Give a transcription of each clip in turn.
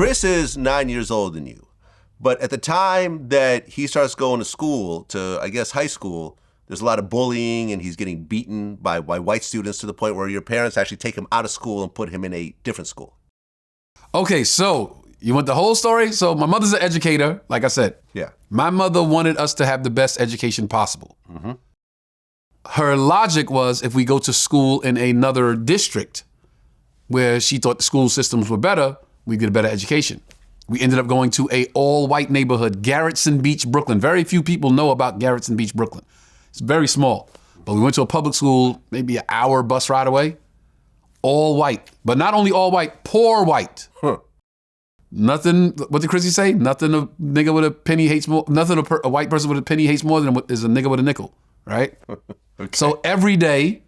Chris is 9 years older than you. But at the time that he starts going to school, to, I guess, high school, there's a lot of bullying and he's getting beaten by white students to the point where your parents actually take him out of school and put him in a different school. Okay, so you want the whole story? So my mother's an educator, like I said. Yeah. My mother wanted us to have the best education possible. Mm-hmm. Her logic was if we go to school in another district where she thought the school systems were better, we'd get a better education. We ended up going to a all-white neighborhood, Gerritsen Beach, Brooklyn. Very few people know about Gerritsen Beach, Brooklyn. It's very small. But we went to a public school, maybe an hour bus ride away, all white. But not only all white, poor white. Huh. Nothing, what did Chrissy say? Nothing a nigga with a penny hates more, nothing a white person with a penny hates more than is a nigga with a nickel, right? Okay. So every day,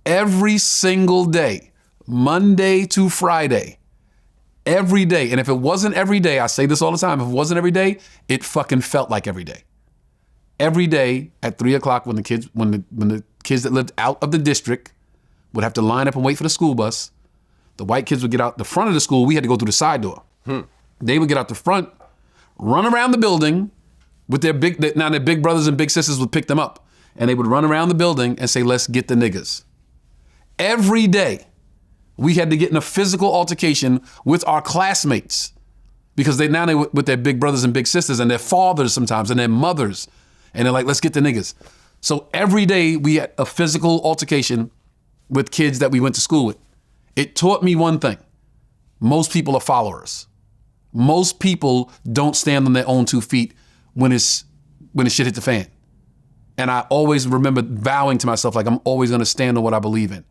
every single day, Monday to Friday, every day. And if it wasn't every day, I say this all the time, if it wasn't every day, it fucking felt like every day. Every day at 3 o'clock when the kids that lived out of the district would have to line up and wait for the school bus, the white kids would get out the front of the school, we had to go through the side door. They would get out the front, run around the building with their big brothers and big sisters would pick them up. And they would run around the building and say, let's get the niggas. Every day. We had to get in a physical altercation with our classmates because they with their big brothers and big sisters and their fathers sometimes and their mothers. And they're like, let's get the niggas. So every day we had a physical altercation with kids that we went to school with. It taught me one thing. Most people are followers. Most people don't stand on their own 2 feet when the shit hit the fan. And I always remember vowing to myself, like, I'm always gonna stand on what I believe in.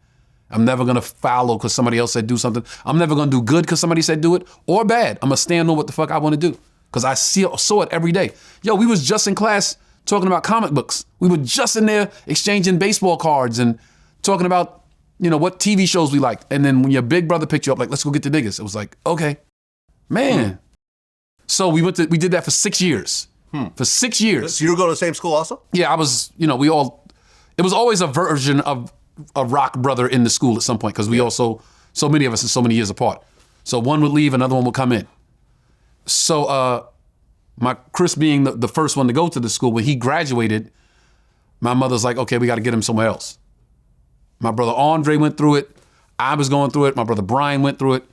I'm never gonna follow because somebody else said do something. I'm never gonna do good because somebody said do it, or bad. I'm gonna stand on what the fuck I wanna do because I saw it every day. Yo, we was just in class talking about comic books. We were just in there exchanging baseball cards and talking about, what TV shows we liked. And then when your big brother picked you up, like, let's go get the niggas. It was like, okay, man. So we did that for 6 years. For 6 years. So you were going to the same school also? Yeah, I was, it was always a version of a rock brother in the school at some point because we also, so many of us are so many years apart. So one would leave, another one would come in. So my Chris being the first one to go to the school, when he graduated, my mother's like, okay, we got to get him somewhere else. My brother Andre went through it. I was going through it. My brother Brian went through it.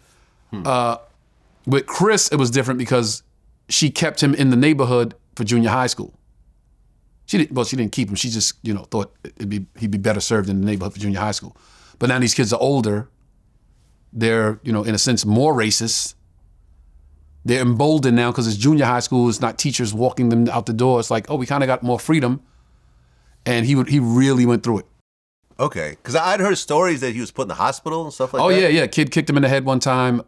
With Chris, it was different because she kept him in the neighborhood for junior high school. She didn't keep him. She just, thought he'd be better served in the neighborhood for junior high school. But now these kids are older. They're, in a sense, more racist. They're emboldened now because it's junior high school. It's not teachers walking them out the door. It's like, oh, we kind of got more freedom. And he really went through it. Okay, because I'd heard stories that he was put in the hospital and stuff like that. Oh, yeah. Kid kicked him in the head one time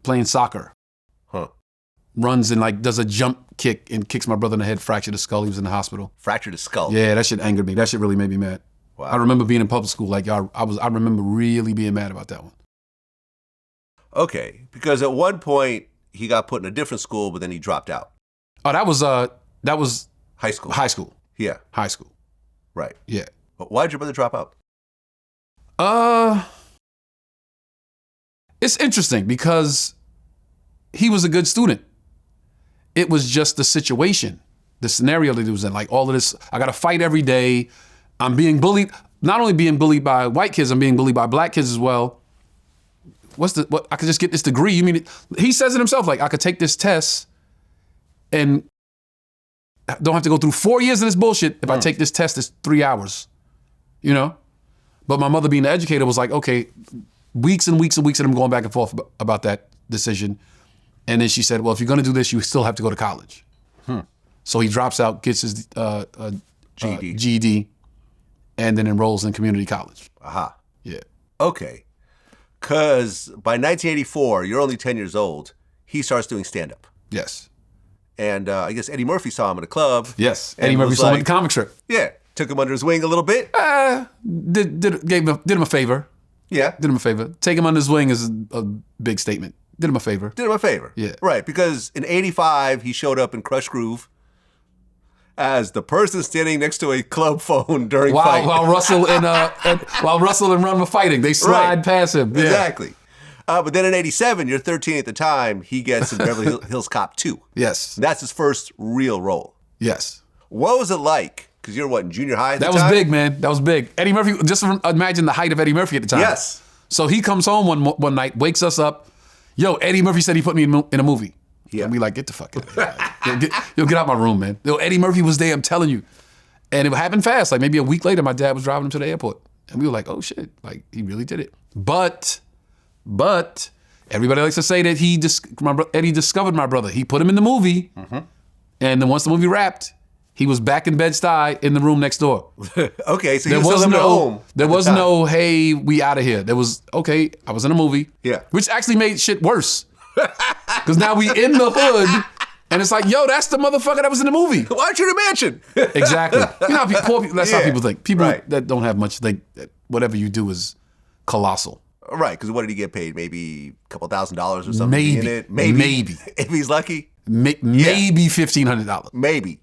playing soccer. Runs and does a jump kick and kicks my brother in the head, fractured his skull. He was in the hospital. Fractured his skull? Yeah, that shit angered me. That shit really made me mad. Wow. I remember being in public school. I remember really being mad about that one. Okay, because at one point he got put in a different school, but then he dropped out. Oh, that was high school. High school. Yeah. High school. Right. Yeah. But why did your brother drop out? It's interesting because he was a good student. It was just the situation, the scenario that he was in. Like all of this, I got to fight every day. I'm being bullied. Not only being bullied by white kids, I'm being bullied by black kids as well. What? I could just get this degree. You mean, he says it himself, like I could take this test and don't have to go through 4 years of this bullshit. If I take this test, it's 3 hours, But my mother being the educator was like, okay, weeks and weeks and weeks of them going back and forth about that decision. And then she said, well, if you're going to do this, you still have to go to college. So he drops out, gets his GED, and then enrolls in community college. Aha. Yeah. Okay. Because by 1984, you're only 10 years old, he starts doing stand-up. Yes. And I guess Eddie Murphy saw him at a club. Yes. Eddie Murphy saw him at the comic strip. Yeah. Took him under his wing a little bit. Did him a favor. Yeah. Did him a favor. Take him under his wing is a big statement. Did him a favor. Did him a favor. Yeah. Right, because in 85, he showed up in Crush Groove as the person standing next to a club phone during fight. While Russell and Run were fighting. They slide past him. Yeah. Exactly. But then in 87, you're 13 at the time, he gets in Beverly Hills Cop 2. Yes. That's his first real role. Yes. What was it like? Because you're what, in junior high at the That time? was big, man. That was big. Eddie Murphy, just imagine the height of Eddie Murphy at the time. Yes. So he comes home one night, wakes us up. Yo, Eddie Murphy said he put me in a movie. Yeah. And we like, get the fuck out of here. Yo, get out my room, man. Yo, Eddie Murphy was there, I'm telling you. And it happened fast. Like maybe a week later, my dad was driving him to the airport. And we were like, oh shit, like he really did it. But everybody likes to say that Eddie discovered my brother. He put him in the movie. Mm-hmm. And then once the movie wrapped, he was back in Bed-Stuy in the room next door. Okay, so you were still living at home. There was no, hey, we out of here. There was, okay, I was in a movie. Yeah. Which actually made shit worse. Because now we in the hood, and it's like, yo, that's the motherfucker that was in the movie. Why aren't you in a mansion? Exactly. You know how poor people, that's how Yeah. people think. People Right. that don't have much think that whatever you do is colossal. Right, because what did he get paid? Maybe a couple $1,000s or something? Maybe. In it? Maybe. Maybe. If he's lucky? Maybe $1,500. Maybe.